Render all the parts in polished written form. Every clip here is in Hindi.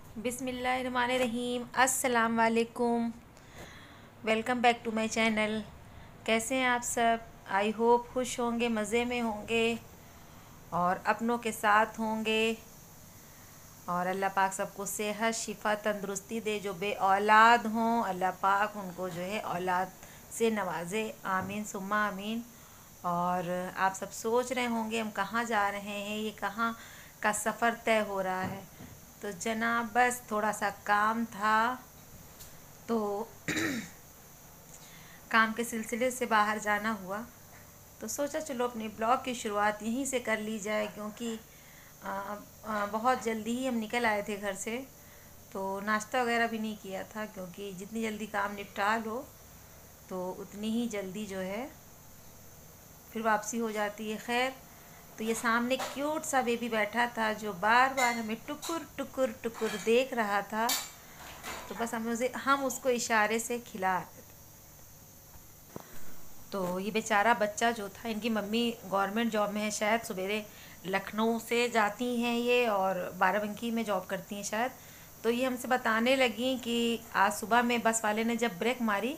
बिस्मिल्लाहिर्रहमानिर्रहीम। अस्सलाम वालेकुम। Welcome back to my channel. कैसे हैं आप सब? आई होप खुश होंगे, मज़े में होंगे और अपनों के साथ होंगे। और अल्लाह पाक सबको सेहत, शिफा, तंदुरुस्ती दे। जो बे औलाद हों, अल्लाह पाक उनको जो है औलाद से नवाजे। आमीन सुम्मा आमीन। और आप सब सोच रहे होंगे हम कहाँ जा रहे हैं, ये कहाँ का सफ़र तय हो रहा है। तो जनाब बस थोड़ा सा काम था, तो काम के सिलसिले से बाहर जाना हुआ। तो सोचा चलो अपने ब्लॉग की शुरुआत यहीं से कर ली जाए, क्योंकि बहुत जल्दी ही हम निकल आए थे घर से। तो नाश्ता वगैरह भी नहीं किया था, क्योंकि जितनी जल्दी काम निपटा लो तो उतनी ही जल्दी जो है फिर वापसी हो जाती है। खैर, तो ये सामने क्यूट सा बेबी बैठा था जो बार बार हमें टुकुर टुकुर टुकुर देख रहा था। तो बस हम उसको इशारे से खिला रहे थे। तो ये बेचारा बच्चा जो था, इनकी मम्मी गवर्नमेंट जॉब में है शायद, सवेरे लखनऊ से जाती हैं ये और बाराबंकी में जॉब करती हैं शायद। तो ये हमसे बताने लगी कि आज सुबह में बस वाले ने जब ब्रेक मारी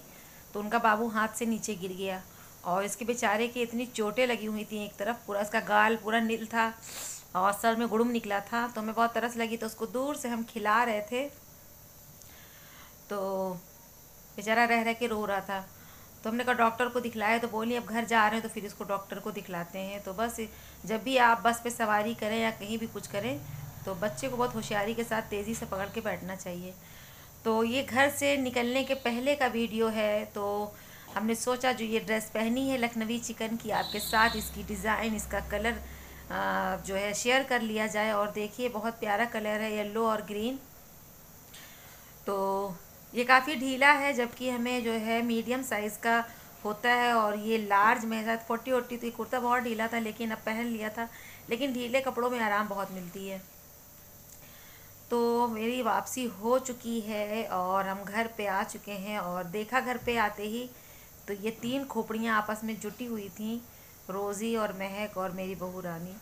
तो उनका बाबू हाथ से नीचे गिर गया और इसके बेचारे की इतनी चोटें लगी हुई थी। एक तरफ पूरा इसका गाल पूरा नील था और सर में गुड़ुम निकला था। तो हमें बहुत तरस लगी, तो उसको दूर से हम खिला रहे थे। तो बेचारा रह रह के रो रहा था। तो हमने कहा डॉक्टर को दिखलाया, तो बोली अब घर जा रहे हैं तो फिर इसको डॉक्टर को दिखलाते हैं। तो बस जब भी आप बस पे सवारी करें या कहीं भी कुछ करें तो बच्चे को बहुत होशियारी के साथ तेज़ी से पकड़ के बैठना चाहिए। तो ये घर से निकलने के पहले का वीडियो है। तो हमने सोचा जो ये ड्रेस पहनी है लखनवी चिकन की, आपके साथ इसकी डिज़ाइन, इसका कलर जो है शेयर कर लिया जाए। और देखिए बहुत प्यारा कलर है, येलो और ग्रीन। तो ये काफ़ी ढीला है, जबकि हमें जो है मीडियम साइज़ का होता है। और ये लार्ज मेरे साथ 40 तो ये कुर्ता बहुत ढीला था, लेकिन अब पहन लिया था। लेकिन ढीले कपड़ों में आराम बहुत मिलती है। तो मेरी वापसी हो चुकी है और हम घर पे आ चुके हैं। और देखा घर पे आते ही तो ये तीन खोपड़ियाँ आपस में जुटी हुई थीं, रोज़ी और महक और मेरी बहू रानी।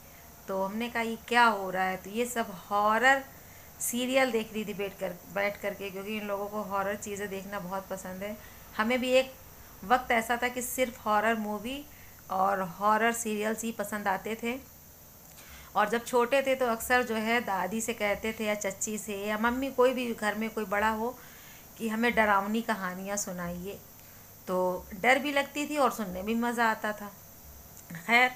तो हमने कहा ये क्या हो रहा है। तो ये सब हॉरर सीरियल देख रही थी बैठ कर के, क्योंकि इन लोगों को हॉरर चीज़ें देखना बहुत पसंद है। हमें भी एक वक्त ऐसा था कि सिर्फ हॉरर मूवी और हॉरर सीरियल्स ही पसंद आते थे। और जब छोटे थे तो अक्सर जो है दादी से कहते थे या चच्ची से या मम्मी, कोई भी घर में कोई बड़ा हो, कि हमें डरावनी कहानियाँ सुनाइए। तो डर भी लगती थी और सुनने भी मज़ा आता था। खैर,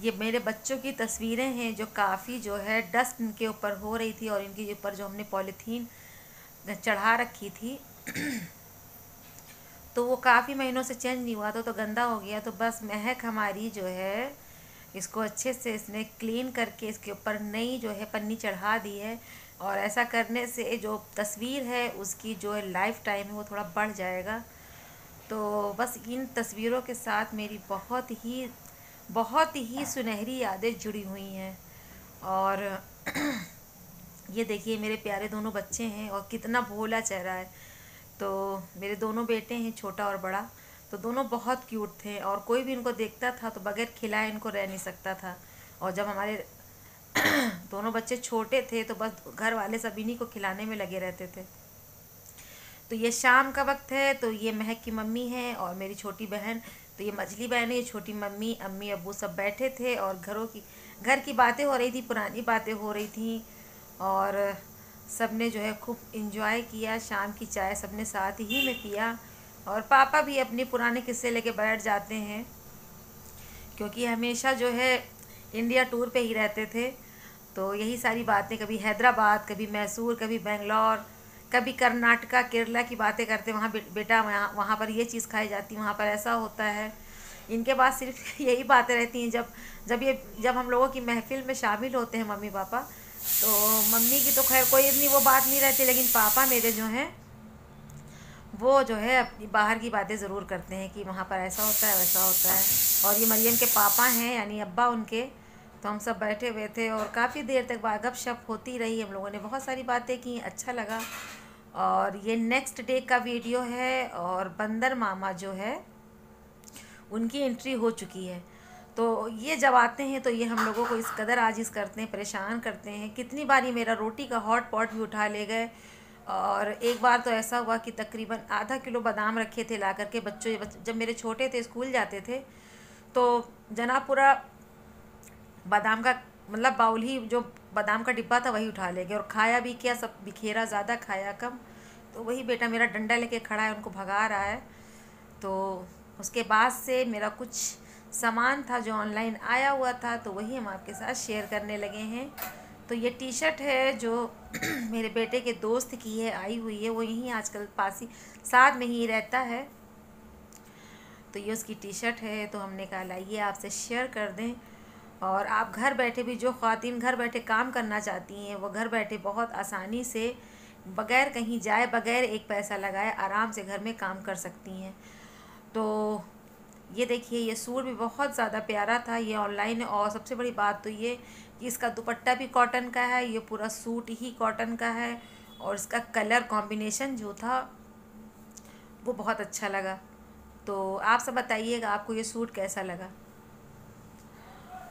ये मेरे बच्चों की तस्वीरें हैं जो काफ़ी जो है डस्ट इनके ऊपर हो रही थी, और इनके ऊपर जो हमने पॉलीथीन चढ़ा रखी थी तो वो काफ़ी महीनों से चेंज नहीं हुआ, तो गंदा हो गया। तो बस महक हमारी जो है इसको अच्छे से इसने क्लीन करके इसके ऊपर नई जो है पन्नी चढ़ा दी है। और ऐसा करने से जो तस्वीर है उसकी जो है लाइफ टाइम है वो थोड़ा बढ़ जाएगा। तो बस इन तस्वीरों के साथ मेरी बहुत ही सुनहरी यादें जुड़ी हुई हैं। और ये देखिए मेरे प्यारे दोनों बच्चे हैं और कितना भोला चेहरा है। तो मेरे दोनों बेटे हैं, छोटा और बड़ा। तो दोनों बहुत क्यूट थे और कोई भी इनको देखता था तो बगैर खिलाए इनको रह नहीं सकता था। और जब हमारे दोनों बच्चे छोटे थे तो बस घर वाले सब इन्हीं को खिलाने में लगे रहते थे। तो ये शाम का वक्त है। तो ये महक की मम्मी है और मेरी छोटी बहन, तो ये मझली बहन है, ये छोटी मम्मी, अम्मी, अब्बू सब बैठे थे और घर की बातें हो रही थी, पुरानी बातें हो रही थी। और सब ने जो है खूब इंजॉय किया। शाम की चाय सब ने साथ ही में पिया। और पापा भी अपने पुराने किस्से लेके बैठ जाते हैं, क्योंकि हमेशा जो है इंडिया टूर पे ही रहते थे। तो यही सारी बातें, कभी हैदराबाद, कभी मैसूर, कभी बेंगलोर, कभी कर्नाटका, केरला की बातें करते। वहाँ बेटा वहाँ पर ये चीज़ खाई जाती, वहाँ पर ऐसा होता है। इनके पास सिर्फ यही बातें रहती हैं। जब हम लोगों की महफिल में शामिल होते हैं मम्मी पापा, तो मम्मी की तो खैर कोई इतनी वो बात नहीं रहती, लेकिन पापा मेरे जो हैं वो जो है अपनी बाहर की बातें ज़रूर करते हैं कि वहाँ पर ऐसा होता है, वैसा होता है। और ये मरियम के पापा हैं, यानी अब्बा उनके। तो हम सब बैठे हुए थे और काफ़ी देर तक गपशप होती रही। हम लोगों ने बहुत सारी बातें की, अच्छा लगा। और ये नेक्स्ट डे का वीडियो है। और बंदर मामा जो है उनकी एंट्री हो चुकी है। तो ये जब आते हैं तो ये हम लोगों को इस कदर आजिज़ करते हैं, परेशान करते हैं। कितनी बार ये मेरा रोटी का हॉट पॉट भी उठा ले गए। और एक बार तो ऐसा हुआ कि तकरीबन आधा किलो बादाम रखे थे ला करके, जब मेरे छोटे थे स्कूल जाते थे तो जनाब पूरा बादाम का मतलब बाउल ही, जो बादाम का डिब्बा था वही उठा ले गए। और खाया भी क्या, सब बिखेरा, ज़्यादा खाया कम। तो वही बेटा मेरा डंडा लेके खड़ा है, उनको भगा रहा है। तो उसके बाद से मेरा कुछ सामान था जो ऑनलाइन आया हुआ था, तो वही हम आपके साथ शेयर करने लगे हैं। तो ये टी शर्ट है जो मेरे बेटे के दोस्त की है, आई हुई है। वो यहीं आजकल पास ही साथ में ही रहता है। तो ये उसकी टी शर्ट है। तो हमने कहा लाइए आपसे शेयर कर दें। और आप घर बैठे भी, जो ख़वातीन घर बैठे काम करना चाहती हैं, वो घर बैठे बहुत आसानी से, बग़ैर कहीं जाए, बग़ैर एक पैसा लगाए, आराम से घर में काम कर सकती हैं। तो ये देखिए, ये सूट भी बहुत ज़्यादा प्यारा था, ये ऑनलाइन है। और सबसे बड़ी बात तो ये कि इसका दुपट्टा भी कॉटन का है, ये पूरा सूट ही कॉटन का है। और इसका कलर कॉम्बिनेशन जो था वो बहुत अच्छा लगा। तो आप सब बताइएगा आपको ये सूट कैसा लगा।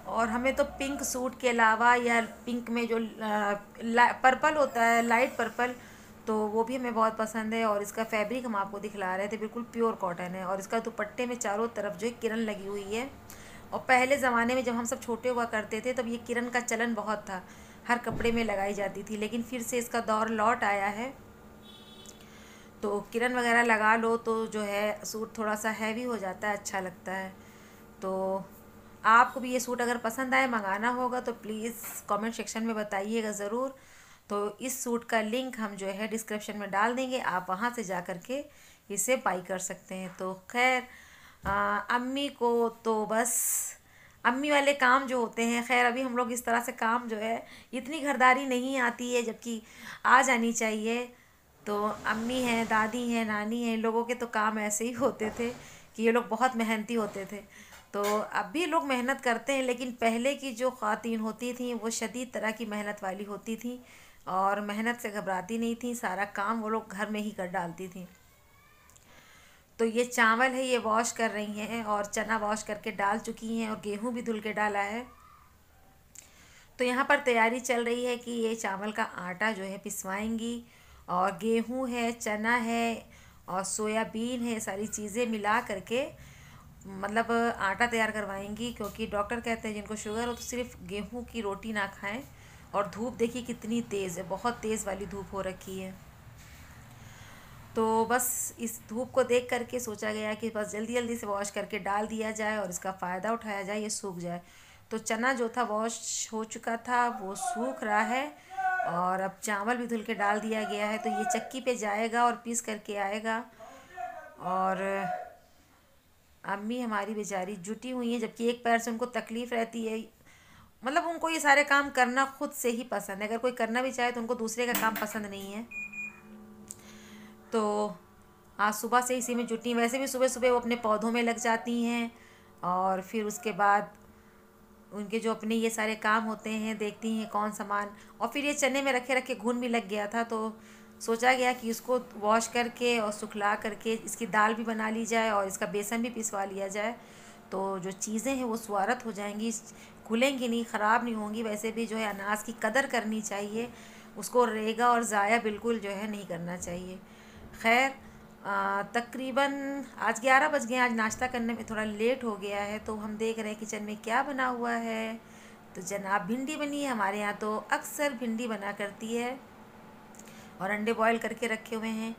और हमें तो पिंक सूट के अलावा, या पिंक में जो पर्पल होता है, लाइट पर्पल, तो वो भी हमें बहुत पसंद है। और इसका फैब्रिक हम आपको दिखला रहे थे, बिल्कुल प्योर कॉटन है। और इसका दुपट्टे में चारों तरफ जो है किरण लगी हुई है। और पहले ज़माने में जब हम सब छोटे हुआ करते थे तब ये किरण का चलन बहुत था, हर कपड़े में लगाई जाती थी। लेकिन फिर से इसका दौर लौट आया है, तो किरण वगैरह लगा लो तो जो है सूट थोड़ा सा हैवी हो जाता है, अच्छा लगता है। तो आपको भी ये सूट अगर पसंद आए, मंगाना होगा तो प्लीज़ कमेंट सेक्शन में बताइएगा ज़रूर। तो इस सूट का लिंक हम जो है डिस्क्रिप्शन में डाल देंगे, आप वहाँ से जा कर के इसे बाई कर सकते हैं। तो खैर, अम्मी को तो बस अम्मी वाले काम जो होते हैं, खैर अभी हम लोग इस तरह से काम जो है, इतनी घरदारी नहीं आती है, जबकि आ जानी चाहिए। तो अम्मी हैं, दादी हैं, नानी हैं, इन लोगों के तो काम ऐसे ही होते थे कि ये लोग बहुत मेहनती होते थे। तो अब भी लोग मेहनत करते हैं, लेकिन पहले की जो ख़वातीन होती थी वो शदीद तरह की मेहनत वाली होती थी और मेहनत से घबराती नहीं थी, सारा काम वो लोग घर में ही कर डालती थी। तो ये चावल है, ये वॉश कर रही हैं, और चना वॉश करके डाल चुकी हैं, और गेहूं भी धुल के डाला है। तो यहाँ पर तैयारी चल रही है कि ये चावल का आटा जो है पिसवाएंगी, और गेहूं है, चना है, और सोयाबीन है, सारी चीज़ें मिला करके मतलब आटा तैयार करवाएंगी। क्योंकि डॉक्टर कहते हैं जिनको शुगर हो तो सिर्फ गेहूं की रोटी ना खाएं। और धूप देखिए कितनी तेज़ है, बहुत तेज़ वाली धूप हो रखी है। तो बस इस धूप को देख करके सोचा गया कि बस जल्दी जल्दी से वॉश करके डाल दिया जाए और इसका फ़ायदा उठाया जाए, ये सूख जाए। तो चना जो था वॉश हो चुका था, वो सूख रहा है। और अब चावल भी धुल के डाल दिया गया है, तो ये चक्की पे जाएगा और पीस करके आएगा। और अम्मी हमारी बेचारी जुटी हुई हैं, जबकि एक पैर से उनको तकलीफ़ रहती है। मतलब उनको ये सारे काम करना खुद से ही पसंद है, अगर कोई करना भी चाहे तो उनको दूसरे का काम पसंद नहीं है। तो आज सुबह से इसी में जुटी। वैसे भी सुबह सुबह वो अपने पौधों में लग जाती हैं, और फिर उसके बाद उनके जो अपने ये सारे काम होते हैं, देखती हैं कौन सामान। और फिर ये चने में रखे रखे घुन भी लग गया था, तो सोचा गया कि इसको वॉश करके और सुखला करके इसकी दाल भी बना ली जाए और इसका बेसन भी पिसवा लिया जाए। तो जो चीज़ें हैं वो स्वारत हो जाएंगी, खुलेंगी नहीं, ख़राब नहीं होंगी। वैसे भी जो है अनाज की कदर करनी चाहिए, उसको रहेगा और ज़ाया बिल्कुल जो है नहीं करना चाहिए। खैर, तकरीबन आज 11 बज गए। आज नाश्ता करने में थोड़ा लेट हो गया है, तो हम देख रहे हैं किचन में क्या बना हुआ है। तो जनाब भिंडी बनी है, हमारे यहाँ तो अक्सर भिंडी बना करती है, और अंडे बॉईल करके रखे हुए हैं।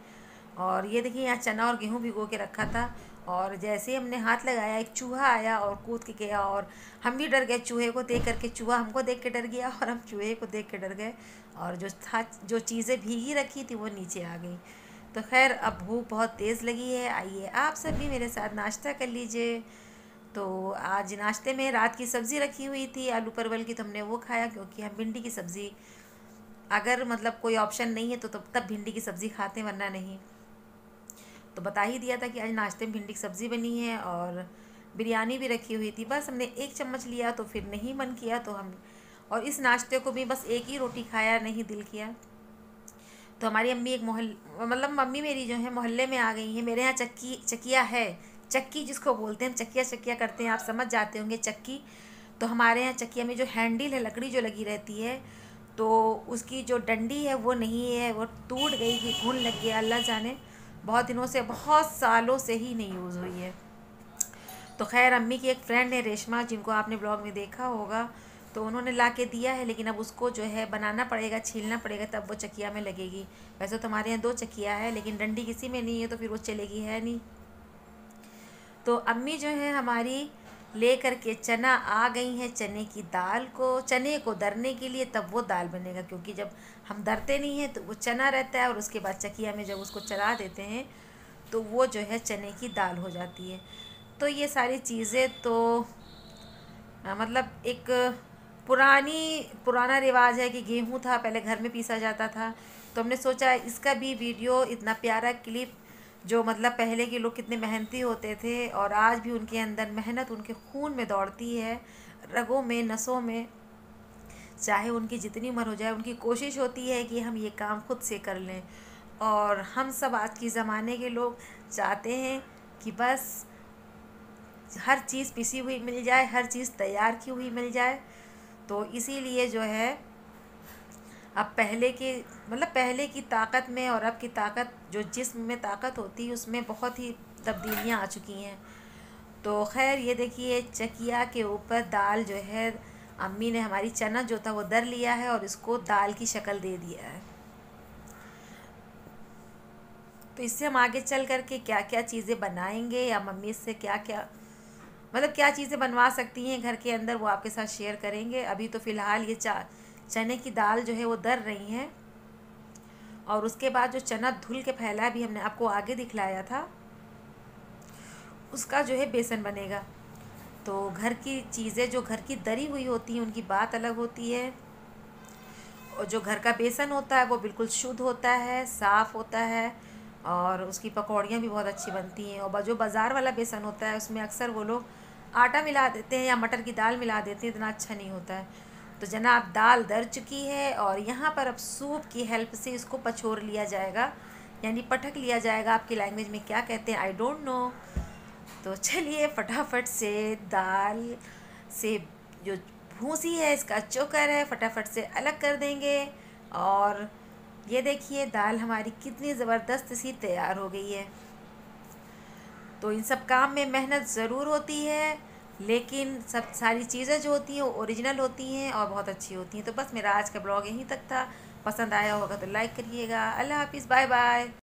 और ये देखिए यहाँ चना और गेहूँ भिगो के रखा था, और जैसे ही हमने हाथ लगाया एक चूहा आया और कूद के गया, और हम भी डर गए चूहे को देख करके। चूहा हमको देख के डर गया और हम चूहे को देख के डर गए। और जो चीज़ें भीगी रखी थी वो नीचे आ गई। तो खैर, अब भूख बहुत तेज़ लगी है, आइए आप सब भी मेरे साथ नाश्ता कर लीजिए। तो आज नाश्ते में रात की सब्ज़ी रखी हुई थी आलू परवल की, तो हमने वो खाया, क्योंकि हम भिंडी की सब्ज़ी अगर मतलब कोई ऑप्शन नहीं है तो तब भिंडी की सब्ज़ी खाते हैं, वरना नहीं। तो बता ही दिया था कि आज नाश्ते में भिंडी की सब्ज़ी बनी है, और बिरयानी भी रखी हुई थी। बस हमने एक चम्मच लिया तो फिर नहीं मन किया, तो हम और इस नाश्ते को भी बस एक ही रोटी खाया, नहीं दिल किया। तो हमारी अम्मी एक मतलब मम्मी मेरी जो है मोहल्ले में आ गई हैं। मेरे यहाँ चक्किया है, चक्की जिसको बोलते हैं, हम चक्किया चक्किया करते हैं, आप समझ जाते होंगे चक्की। तो हमारे यहाँ चक्किया में जो हैंडल है, लकड़ी जो लगी रहती है, तो उसकी जो डंडी है वो नहीं है, वो टूट गई कि घुन लग गया, अल्लाह जाने। बहुत दिनों से, बहुत सालों से ही नहीं यूज़ हुई है। तो खैर अम्मी की एक फ्रेंड है रेशमा, जिनको आपने ब्लॉग में देखा होगा, तो उन्होंने ला के दिया है, लेकिन अब उसको जो है बनाना पड़ेगा, छीलना पड़ेगा, तब वो चकिया में लगेगी। वैसे तो हमारे यहाँ 2 चकिया है, लेकिन डंडी किसी में नहीं है, तो फिर वो चलेगी है नहीं। तो अम्मी जो है हमारी ले कर के चना आ गई हैं, चने की दाल को, चने को दरने के लिए, तब वो दाल बनेगा। क्योंकि जब हम दरते नहीं हैं तो वो चना रहता है, और उसके बाद चकिया में जब उसको चला देते हैं तो वो जो है चने की दाल हो जाती है। तो ये सारी चीज़ें तो मतलब एक पुराना रिवाज है कि गेहूँ था पहले घर में पीसा जाता था। तो हमने सोचा इसका भी वीडियो, इतना प्यारा क्लिप, जो मतलब पहले के लोग कितने मेहनती होते थे, और आज भी उनके अंदर मेहनत उनके खून में दौड़ती है, रगों में, नसों में। चाहे उनकी जितनी उम्र हो जाए, उनकी कोशिश होती है कि हम ये काम खुद से कर लें। और हम सब आज के ज़माने के लोग चाहते हैं कि बस हर चीज़ पिसी हुई मिल जाए, हर चीज़ तैयार की हुई मिल जाए। तो इसीलिए जो है अब पहले के, मतलब पहले की ताकत में और अब की ताकत, जो जिस्म में ताकत होती है उसमें बहुत ही तब्दीलियाँ आ चुकी हैं। तो खैर ये देखिए चकिया के ऊपर दाल जो है, अम्मी ने हमारी चना जो था वो दर लिया है और इसको दाल की शक्ल दे दिया है। तो इससे हम आगे चल कर के क्या क्या चीज़ें बनाएंगे, या मम्मी इससे क्या क्या, मतलब क्या चीज़ें बनवा सकती हैं घर के अंदर, वो आपके साथ शेयर करेंगे। अभी तो फ़िलहाल ये चने की दाल जो है वो दर रही हैं, और उसके बाद जो चना धुल के फैला भी हमने आपको आगे दिखलाया था, उसका जो है बेसन बनेगा। तो घर की चीज़ें जो घर की दरी हुई होती हैं उनकी बात अलग होती है, और जो घर का बेसन होता है वो बिल्कुल शुद्ध होता है, साफ़ होता है, और उसकी पकौड़ियाँ भी बहुत अच्छी बनती हैं। और जो बाज़ार वाला बेसन होता है उसमें अक्सर वो लोग आटा मिला देते हैं या मटर की दाल मिला देते हैं, इतना अच्छा नहीं होता है। तो जनाब दाल दर चुकी है, और यहाँ पर अब सूप की हेल्प से इसको पछोर लिया जाएगा, यानी पटक लिया जाएगा। आपकी लैंग्वेज में क्या कहते हैं आई डोंट नो। तो चलिए फटाफट से दाल से जो भूसी है, इसका चोकर है, फटाफट से अलग कर देंगे। और ये देखिए दाल हमारी कितनी ज़बरदस्त सी तैयार हो गई है। तो इन सब काम में मेहनत ज़रूर होती है, लेकिन सब सारी चीज़ें जो होती हैं वो ओरिजिनल होती हैं और बहुत अच्छी होती हैं। तो बस मेरा आज का ब्लॉग यहीं तक था। पसंद आया होगा तो लाइक करिएगा। अल्लाह हाफिज़, बाय बाय।